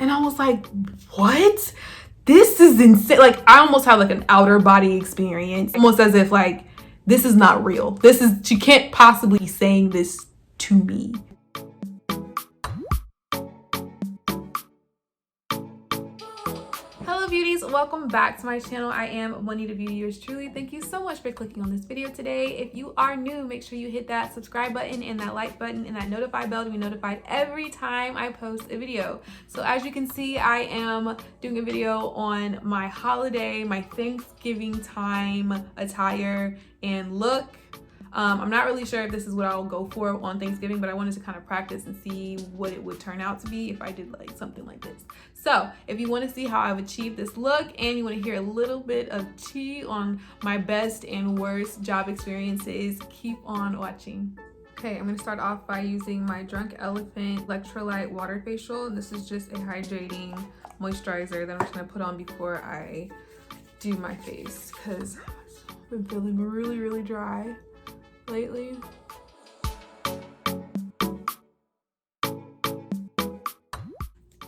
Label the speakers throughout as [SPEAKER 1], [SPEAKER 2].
[SPEAKER 1] And I was like, what? This is insane. Like, I almost had like an outer body experience, almost as if like, this is not real. She can't possibly be saying this to me. Hello beauties, welcome back to my channel. I am Juanita Beauty, yours truly. Thank you so much for clicking on this video today. If you are new, make sure you hit that subscribe button and that like button and that notify bell to be notified every time I post a video. So as you can see, I am doing a video on my holiday, my Thanksgiving time attire and look. I'm not really sure if this is what I'll go for on Thanksgiving, but I wanted to kind of practice and see what it would turn out to be if I did like something like this. So if you want to see how I've achieved this look and you want to hear a little bit of tea on my best and worst job experiences, keep on watching. Okay, I'm going to start off by using my Drunk Elephant Electrolyte Water Facial. This is just a hydrating moisturizer that I'm just going to put on before I do my face because I've been feeling really dry lately.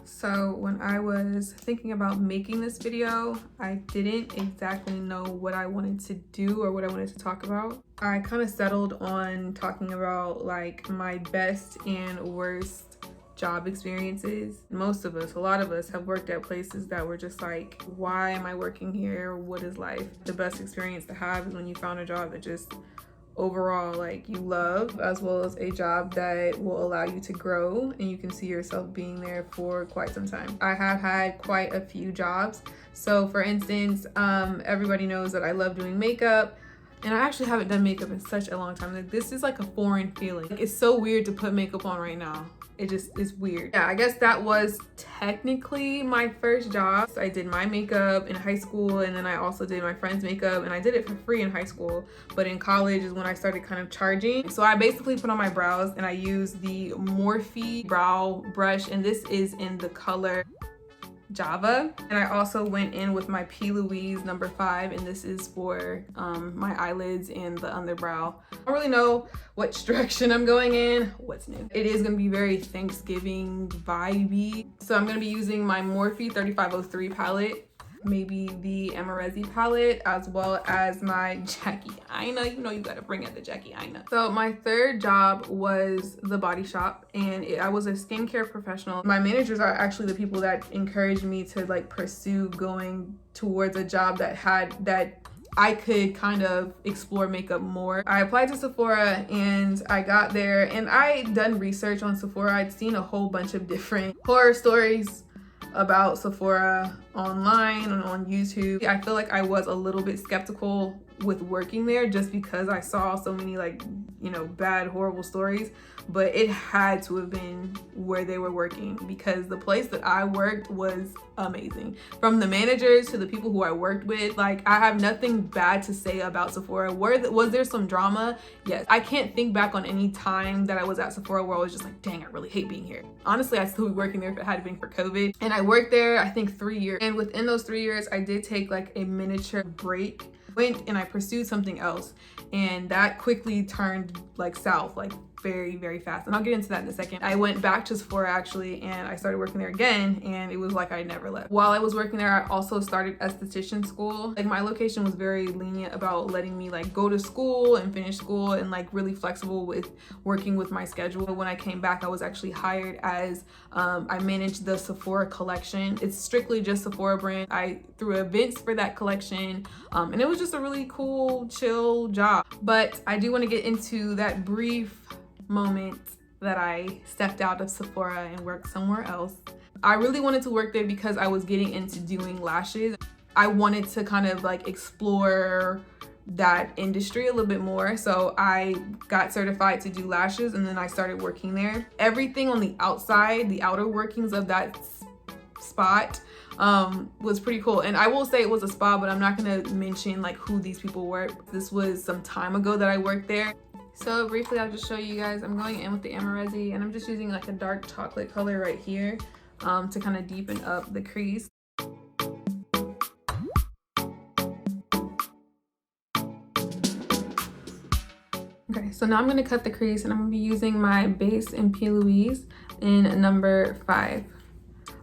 [SPEAKER 1] So when I was thinking about making this video, I didn't exactly know what I wanted to do or what I wanted to talk about. I kind of settled on talking about like my best and worst job experiences. Most of us, a lot of us have worked at places that were just like, why am I working here? What is life? The best experience to have is when you found a job that just overall like you love, as well as a job that will allow you to grow and you can see yourself being there for quite some time. I have had quite a few jobs. So for instance, everybody knows that I love doing makeup, and I actually haven't done makeup in such a long time. Like, this is like a foreign feeling. Like, it's so weird to put makeup on right now. It just is weird. Yeah, I guess that was technically my first job. So I did my makeup in high school, and then I also did my friend's makeup, and I did it for free in high school. But in college is when I started kind of charging. So I basically put on my brows and I used the Morphe brow brush, and this is in the color Java. And I also went in with my P. Louise number 5, and this is for my eyelids and the underbrow. I don't really know which direction I'm going in. What's new? It is gonna be very Thanksgiving vibey. So I'm gonna be using my Morphe 3503 palette, maybe the Amrezy palette, as well as my Jackie Aina. You know you gotta bring out the Jackie Aina. So my third job was the Body Shop, and I was a skincare professional. My managers are actually the people that encouraged me to like pursue going towards a job that I could kind of explore makeup more. I applied to Sephora and I got there, and I'd done research on Sephora. I'd seen a whole bunch of different horror stories about Sephora online and on YouTube. I feel like I was a little bit skeptical with working there just because I saw so many like, you know, bad, horrible stories, but it had to have been where they were working because the place that I worked was amazing. From the managers to the people who I worked with, like, I have nothing bad to say about Sephora. Was there some drama? Yes. I can't think back on any time that I was at Sephora where I was just like, dang, I really hate being here. Honestly, I'd still be working there if it had been for COVID. And I worked there, I think 3 years. And within those 3 years, I did take like a miniature break. Went and I pursued something else, and that quickly turned like south, like very fast, and I'll get into that in a second. I went back to Sephora actually, and I started working there again, and it was like I never left. While I was working there, I also started esthetician school. Like, my location was very lenient about letting me like go to school and finish school, and like really flexible with working with my schedule. When I came back, I was actually hired as I managed the Sephora collection. It's strictly just Sephora brand. I threw events for that collection, and it was just a really cool, chill job. But I do want to get into that brief moment that I stepped out of Sephora and worked somewhere else. I really wanted to work there because I was getting into doing lashes. I wanted to kind of like explore that industry a little bit more. So I got certified to do lashes, and then I started working there. Everything on the outside, the outer workings of that spot was pretty cool. And I will say it was a spa, but I'm not gonna mention like who these people were. This was some time ago that I worked there. So briefly, I'll just show you guys. I'm going in with the Amrezy, and I'm just using like a dark chocolate color right here to kind of deepen up the crease. Okay, so now I'm going to cut the crease, and I'm going to be using my base in P. Louise in number 5.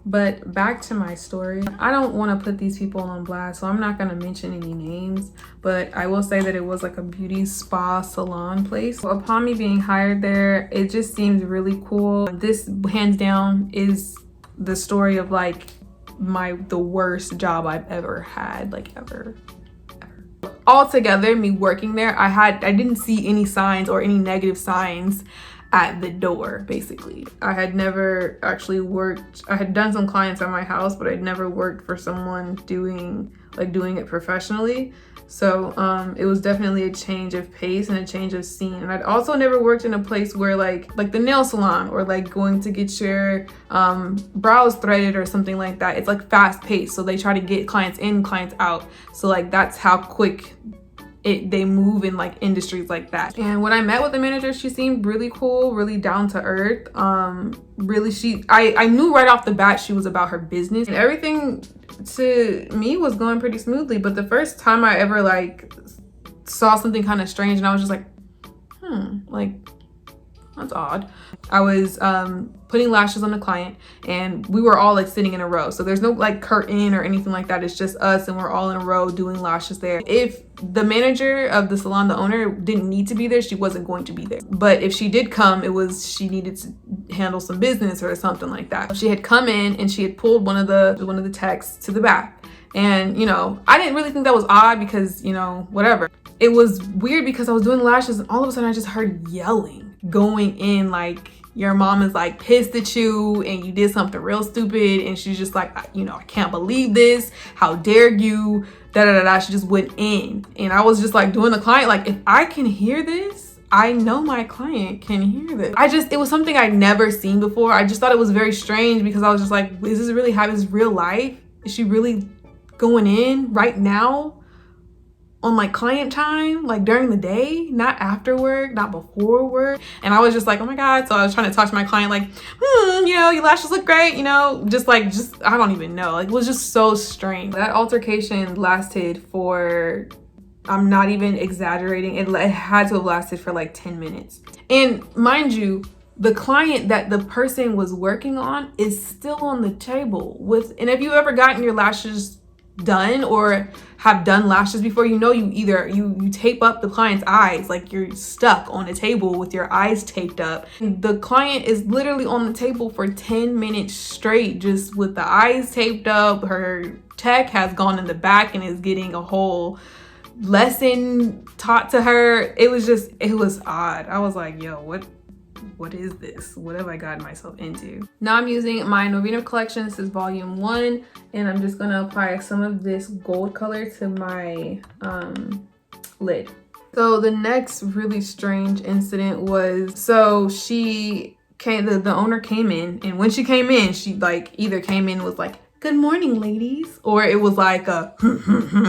[SPEAKER 1] But back to my story. I don't want to put these people on blast, so I'm not going to mention any names, but I will say that it was like a beauty spa salon place. So upon me being hired there, it just seemed really cool. This hands down is the story of like the worst job I've ever had, like ever. Altogether, me working there, I didn't see any signs or any negative signs at the door. Basically, I had never actually worked. I had done some clients at my house, but I'd never worked for someone doing it professionally. So it was definitely a change of pace and a change of scene. And I'd also never worked in a place where like the nail salon or like going to get your brows threaded or something like that. It's like fast paced, so they try to get clients in, clients out. So like that's how quick they move in like industries like that. And when I met with the manager, she seemed really cool, really down to earth. Really, I knew right off the bat she was about her business, and everything to me was going pretty smoothly. But the first time I ever like saw something kind of strange, and I was just like, like that's odd. I was putting lashes on the client, and we were all like sitting in a row, so there's no like curtain or anything like that. It's just us, and we're all in a row doing lashes there. If the manager of the salon, the owner, didn't need to be there, she wasn't going to be there. But if she did come, it was she needed to handle some business or something like that. She had come in and she had pulled one of the techs to the back, and you know, I didn't really think that was odd because, you know, whatever. It was weird because I was doing lashes and all of a sudden I just heard yelling going in, like your mom is like pissed at you and you did something real stupid, and she's just like, you know, I can't believe this, how dare you, da da da da. She just went in, and I was just like doing the client, like, if I can hear this, I know my client can hear this. It was something I'd never seen before. I just thought it was very strange because I was just like, is this really happening? Is this real life? Is she really going in right now on like client time, like during the day, not after work, not before work? And I was just like, oh my God. So I was trying to talk to my client like, you know, your lashes look great, you know, just I don't even know. Like, it was just so strange. That altercation lasted for, I'm not even exaggerating, it had to have lasted for like 10 minutes. And mind you, the client that the person was working on is still on the table and if you ever gotten your lashes done or have done lashes before, you know, you tape up the client's eyes, like you're stuck on a table with your eyes taped up. The client is literally on the table for 10 minutes straight, just with the eyes taped up. Her tech has gone in the back and is getting a whole lesson taught to her. It was odd. I was like, yo, what is this? What have I gotten myself into? Now I'm using my Norvina collection. This is volume 1, and I'm just gonna apply some of this gold color to my lid. So the next really strange incident was, so the owner came in, and when she came in, she like either came in with like, good morning, ladies, or it was like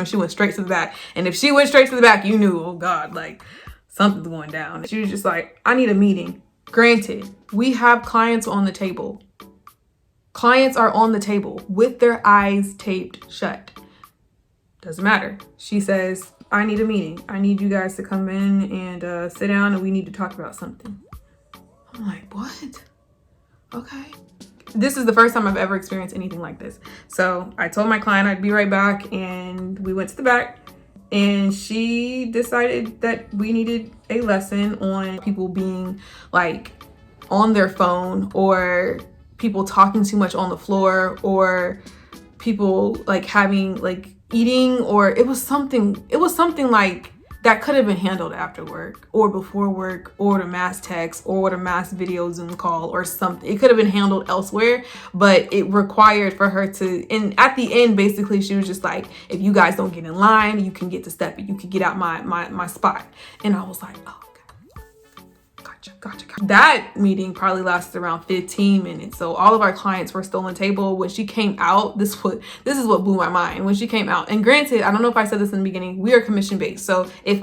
[SPEAKER 1] she went straight to the back. And if she went straight to the back, you knew, oh God, like something's going down. She was just like, I need a meeting. Granted, we have clients on the table. Clients are on the table with their eyes taped shut. Doesn't matter. She says, I need a meeting. I need you guys to come in and sit down, and we need to talk about something. I'm like, what? Okay. This is the first time I've ever experienced anything like this. So I told my client I'd be right back, and we went to the back, and she decided that we needed a lesson on people being like on their phone, or people talking too much on the floor, or people like having like eating, or it was something like that could have been handled after work or before work, or with a mass text or with a mass video Zoom call or something. It could have been handled elsewhere, but it required for her to, and at the end, basically, she was just like, if you guys don't get in line, you can get to step it. You can get out my spot. And I was like, oh, Gotcha. That meeting probably lasted around 15 minutes. So all of our clients were still on the table. When she came out, this is what blew my mind. When she came out, and granted, I don't know if I said this in the beginning, we are commission based. So if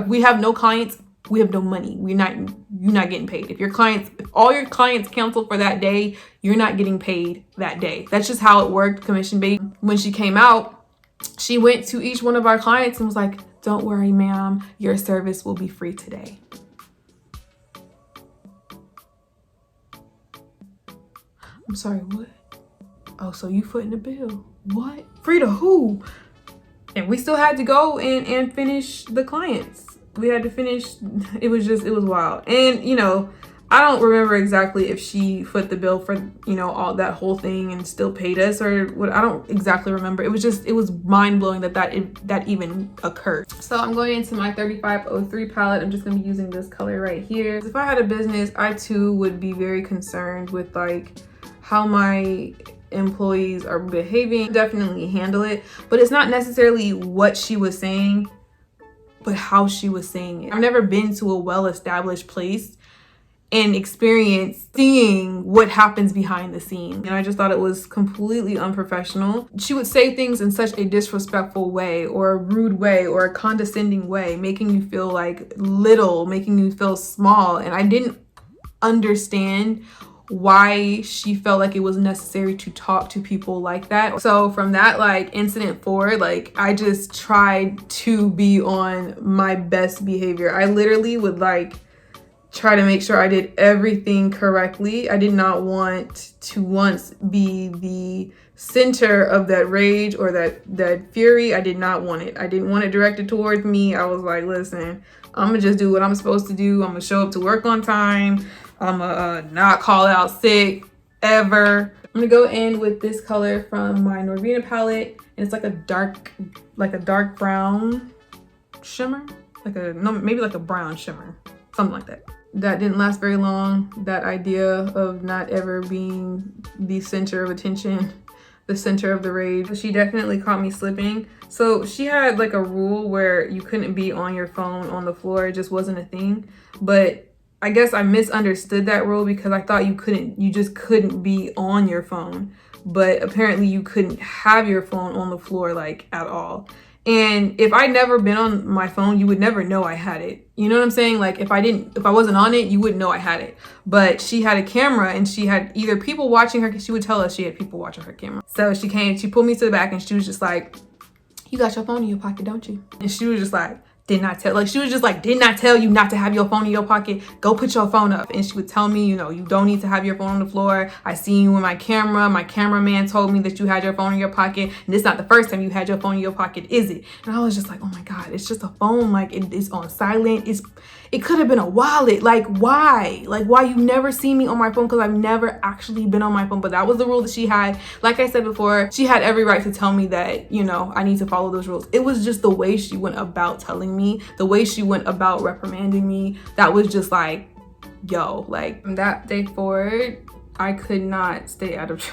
[SPEAKER 1] we have no clients, we have no money. You're not getting paid. If all your clients cancel for that day, you're not getting paid that day. That's just how it worked, commission based. When she came out, she went to each one of our clients and was like, don't worry, ma'am, your service will be free today. I'm sorry, what? oh, so you footing the bill? What? Free to who? And we still had to go and finish the clients. We had to finish, it was wild. And you know, I don't remember exactly if she foot the bill for, you know, all that whole thing and still paid us or what. I don't exactly remember. It was mind-blowing that even occurred. So I'm going into my 3503 palette. I'm just gonna be using this color right here. If I had a business, I too would be very concerned with like how my employees are behaving. Definitely handle it, but it's not necessarily what she was saying, but how she was saying it. I've never been to a well-established place and experience seeing what happens behind the scene. And I just thought it was completely unprofessional. She would say things in such a disrespectful way or a rude way or a condescending way, making you feel like little, making you feel small. And I didn't understand why she felt like it was necessary to talk to people like that. So from that like incident forward, like I just tried to be on my best behavior. I literally would like try to make sure I did everything correctly. I did not want to once be the center of that rage or that fury. I did not want it. I didn't want it directed towards me. I was like, listen, I'm gonna just do what I'm supposed to do. I'm gonna show up to work on time. I'm gonna not call out sick ever. I'm gonna go in with this color from my Norvina palette, and it's like a dark brown shimmer, maybe like a brown shimmer, something like that. That didn't last very long. That idea of not ever being the center of attention, the center of the rage. She definitely caught me slipping. So she had like a rule where you couldn't be on your phone on the floor. It just wasn't a thing. But I guess I misunderstood that rule because I thought you just couldn't be on your phone. But apparently you couldn't have your phone on the floor like at all. And if I'd never been on my phone, you would never know I had it. You know what I'm saying? Like if I wasn't on it, you wouldn't know I had it. But she had a camera and she had either people watching her. She would tell us she had people watching her camera. So she pulled me to the back and she was just like, you got your phone in your pocket, don't you? And she was just like, did not tell you not to have your phone in your pocket. Go put your phone up. And she would tell me, you know, you don't need to have your phone on the floor. I seen you in my camera. My cameraman told me that you had your phone in your pocket. And it's not the first time you had your phone in your pocket, is it? And I was just like, oh my God, it's just a phone. Like it's on silent. It could have been a wallet. Like why? Like why you never see me on my phone? Because I've never actually been on my phone. But that was the rule that she had. Like I said before, she had every right to tell me that, you know, I need to follow those rules. It was just the way she went about telling me, the way she went about reprimanding me, that was just like, yo, like from that day forward, I could not stay out of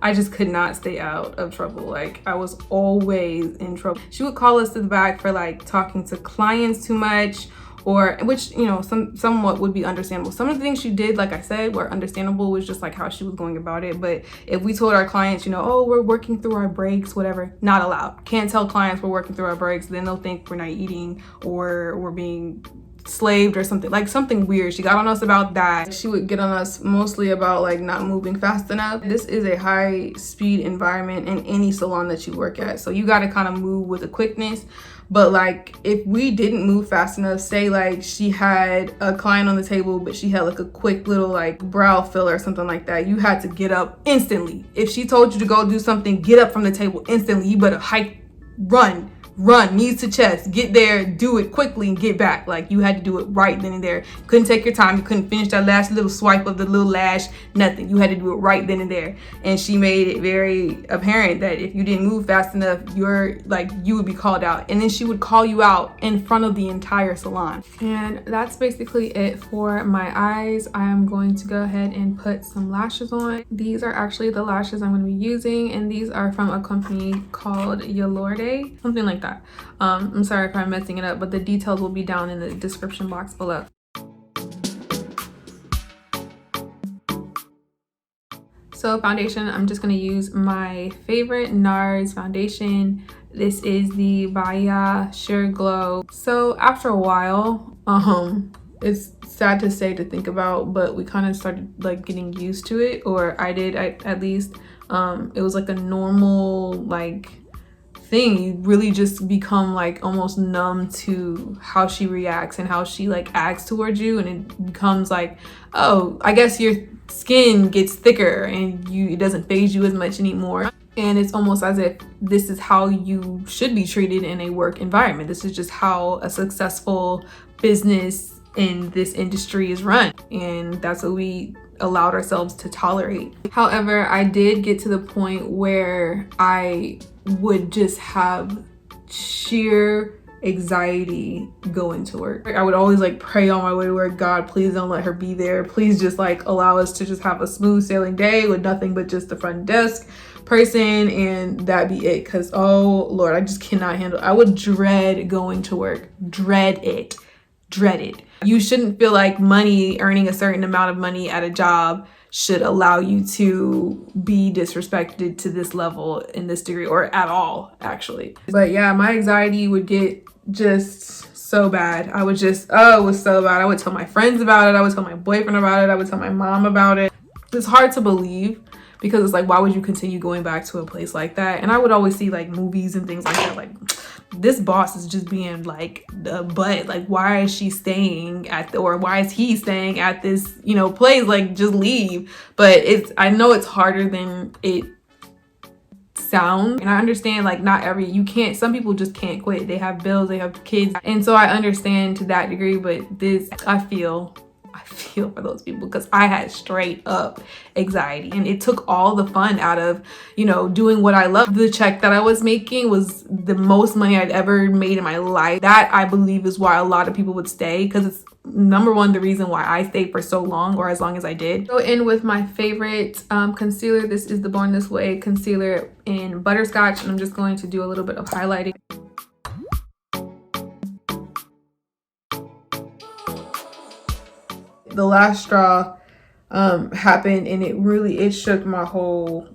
[SPEAKER 1] I just could not stay out of trouble. Like I was always in trouble. She would call us to the back for like talking to clients too much, or which, you know, somewhat would be understandable. Some of the things she did, like I said, were understandable, was just like how she was going about it. But if we told our clients, you know, oh, we're working through our breaks, whatever, not allowed. Can't tell clients we're working through our breaks. Then they'll think we're not eating or we're being slaved or something, like something weird. She got on us about that. She would get on us mostly about like not moving fast enough. This is a high speed environment in any salon that you work at. So you got to kind of move with a quickness. But like if we didn't move fast enough, say like she had a client on the table, but she had like a quick little like brow filler or something like that, you had to get up instantly. If she told you to go do something, get up from the table instantly. You better run, knees to chest, get there, do it quickly and get back. Like you had to do it right then and there. You couldn't take your time. You couldn't finish that last little swipe of the little lash, nothing. You had to do it right then and there. And she made it very apparent that if you didn't move fast enough, you would be called out. And then she would call you out in front of the entire salon. And that's basically it for my eyes. I am going to go ahead and put some lashes on. These are actually the lashes I'm going to be using, and these are from a company called Yalorde, something like that. I'm sorry if I'm messing it up, but the details will be down in the description box below. So foundation, I'm just going to use my favorite NARS foundation. This is the Bahia Sheer Glow. So after a while, it's sad to say, to think about, but we kind of started like getting used to it, or I did at least. It was like a normal like thing. You really just become like almost numb to how she reacts and how she like acts towards you, and it becomes like, oh, I guess your skin gets thicker and it doesn't phase you as much anymore. And it's almost as if this is how you should be treated in a work environment. This is just how a successful business in this industry is run, and that's what we allowed ourselves to tolerate. However, I did get to the point where I would just have sheer anxiety going to work. I would always like pray on my way to work, God, please don't let her be there. Please just like allow us to just have a smooth sailing day with nothing but just the front desk person, and that be it. Because oh Lord, I just cannot handle it. I would dread going to work. Dread it. You shouldn't feel like earning a certain amount of money at a job should allow you to be disrespected to this level in this degree, or at all actually. But yeah, my anxiety would get just so bad. I would just, oh, it was so bad. I would tell my friends about it. I would tell my boyfriend about it. I would tell my mom about it. It's hard to believe, because it's like, why would you continue going back to a place like that? And I would always see like movies and things like that, like this boss is just being like the butt. Like, why is she staying at or why is he staying at this, place? Like, just leave. But I know it's harder than it sounds. And I understand like some people just can't quit. They have bills, they have kids. And so I understand to that degree, but I feel for those people, because I had straight up anxiety, and it took all the fun out of, doing what I love. The check that I was making was the most money I'd ever made in my life. That, I believe, is why a lot of people would stay, because it's number one, the reason why I stayed for so long, or as long as I did. Go in with my favorite concealer. This is the Born This Way concealer in Butterscotch, and I'm just going to do a little bit of highlighting. The last straw happened, and it shook my whole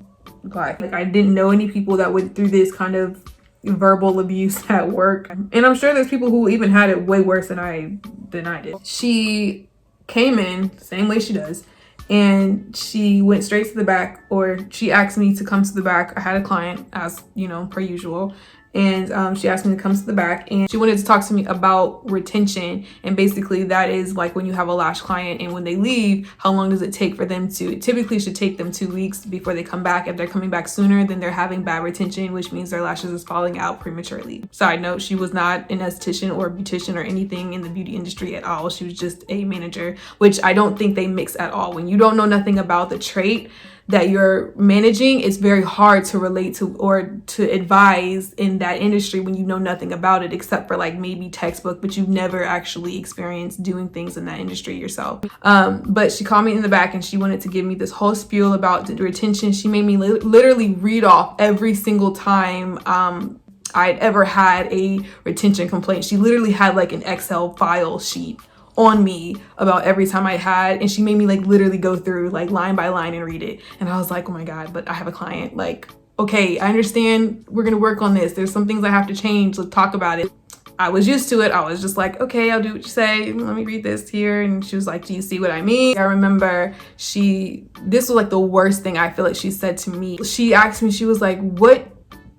[SPEAKER 1] life. Like, I didn't know any people that went through this kind of verbal abuse at work, and I'm sure there's people who even had it way worse than I did. She came in same way she does, and she went straight to the back, or she asked me to come to the back. I had a client, as per usual, and she asked me to come to the back, and she wanted to talk to me about retention. And basically that is like when you have a lash client and when they leave, how long does it take for them to, it typically should take them 2 weeks before they come back. If they're coming back sooner, then they're having bad retention, which means their lashes is falling out prematurely. Side note, she was not an esthetician or a beautician or anything in the beauty industry at all. She was just a manager, which I don't think they mix at all. When you don't know nothing about the trait that you're managing, it's very hard to relate to or to advise in that industry when you know nothing about it, except for like maybe textbook, but you've never actually experienced doing things in that industry yourself. But she called me in the back, and she wanted to give me this whole spiel about the retention. She made me literally read off every single time I'd ever had a retention complaint. She literally had like an Excel file sheet on me about every time I had, and she made me like literally go through like line by line and read it. And I was like, oh my God, but I have a client. Like, okay, I understand, we're gonna work on this. There's some things I have to change. Let's talk about it. I was used to it. I was just like, okay, I'll do what you say. Let me read this here. And she was like, do you see what I mean? I remember this was like the worst thing I feel like she said to me. She asked me, she was like, what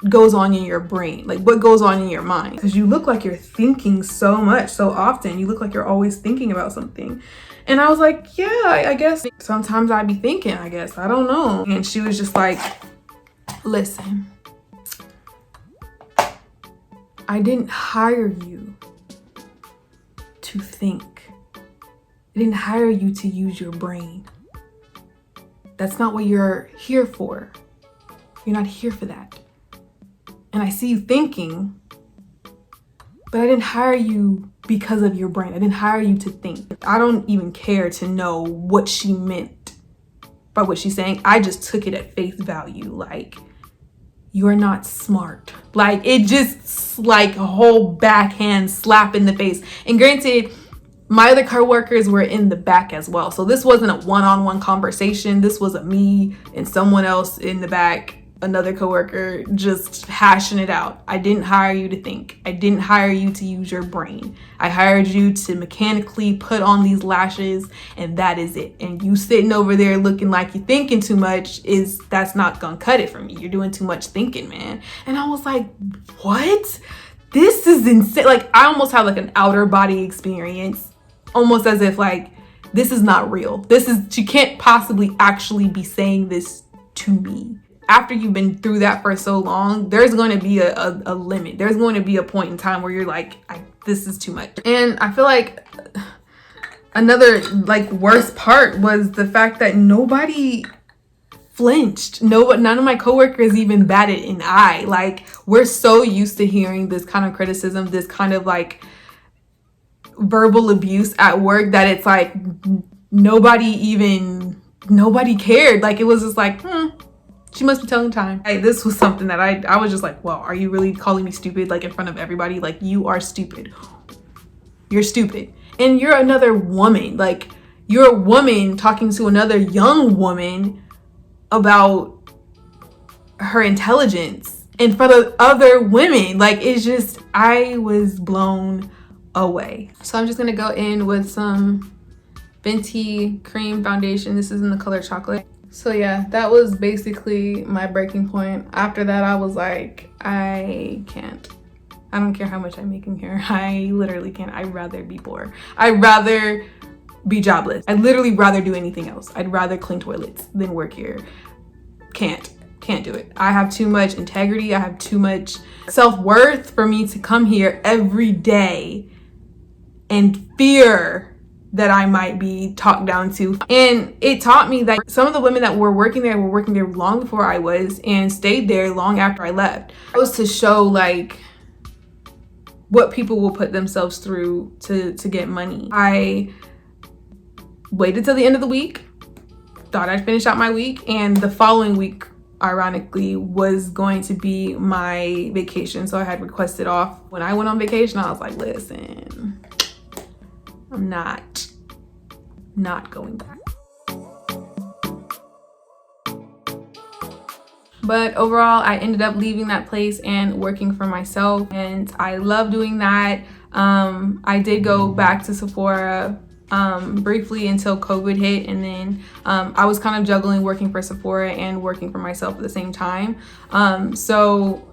[SPEAKER 1] goes on in your brain? Like, what goes on in your mind? Because you look like you're thinking so much, so often. You look like you're always thinking about something. And I was like, yeah, I guess sometimes I'd be thinking, I guess, I don't know. And she was just like, listen, I didn't hire you to think. I didn't hire you to use your brain. That's not what you're here for. You're not here for that. And I see you thinking, but I didn't hire you because of your brain. I didn't hire you to think. I don't even care to know what she meant by what she's saying. I just took it at face value. Like, you're not smart. Like, it just like a whole backhand slap in the face. And granted, my other coworkers were in the back as well. So this wasn't a one-on-one conversation. This was a me and someone else in the back another coworker just hashing it out. I didn't hire you to think. I didn't hire you to use your brain. I hired you to mechanically put on these lashes, and that is it. And you sitting over there looking like you're thinking too much, that's not gonna cut it for me. You're doing too much thinking, man. And I was like, what? This is insane. Like, I almost had like an outer body experience, almost as if like, this is not real. She can't possibly actually be saying this to me. After you've been through that for so long, there's going to be a limit. There's going to be a point in time where you're like, this is too much. And I feel like another like worst part was the fact that nobody flinched. None of my coworkers even batted an eye. Like, we're so used to hearing this kind of criticism, this kind of like verbal abuse at work, that it's like nobody cared. Like, it was just like, she must be telling time. This was something that I was just like, well, are you really calling me stupid, like in front of everybody? Like, you are stupid. You're stupid. And you're another woman. Like, you're a woman talking to another young woman about her intelligence in front of other women. Like, it's just, I was blown away. So I'm just gonna go in with some Fenty cream foundation. This is in the color chocolate. So yeah, that was basically my breaking point. After that, I was like, I can't. I don't care how much I'm making here. I literally can't. I'd rather be poor. I'd rather be jobless. I'd literally rather do anything else. I'd rather clean toilets than work here. Can't do it. I have too much integrity. I have too much self-worth for me to come here every day and fear that I might be talked down to. And it taught me that some of the women that were working there long before I was, and stayed there long after I left. It was to show like what people will put themselves through to get money. I waited till the end of the week, thought I'd finish out my week, and the following week, ironically, was going to be my vacation. So I had requested off. When I went on vacation, I was like, listen, I'm not going back. But overall, I ended up leaving that place and working for myself, and I love doing that. I did go back to Sephora briefly until COVID hit, and then I was kind of juggling working for Sephora and working for myself at the same time. So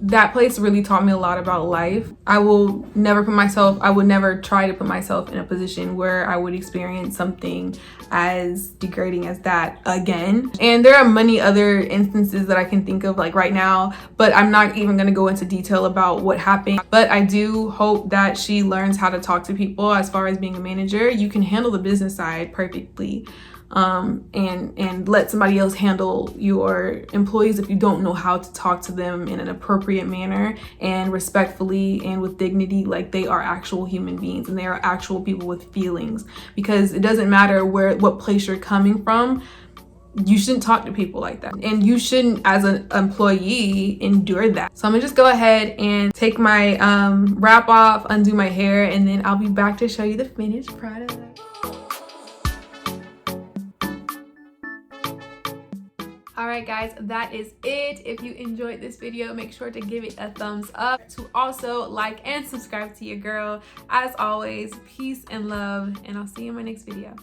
[SPEAKER 1] that place really taught me a lot about life. I would never try to put myself in a position where I would experience something as degrading as that again. And there are many other instances that I can think of like right now, but I'm not even going to go into detail about what happened. But I do hope that she learns how to talk to people. As far as being a manager, you can handle the business side perfectly. And let somebody else handle your employees if you don't know how to talk to them in an appropriate manner and respectfully and with dignity, like they are actual human beings and they are actual people with feelings. Because it doesn't matter what place you're coming from, you shouldn't talk to people like that, and you shouldn't as an employee endure that. So I'm gonna just go ahead and take my wrap off, undo my hair, and then I'll be back to show you the finished product. Alright guys, that is it. If you enjoyed this video, make sure to give it a thumbs up, to also like and subscribe to your girl. As always, peace and love, and I'll see you in my next video.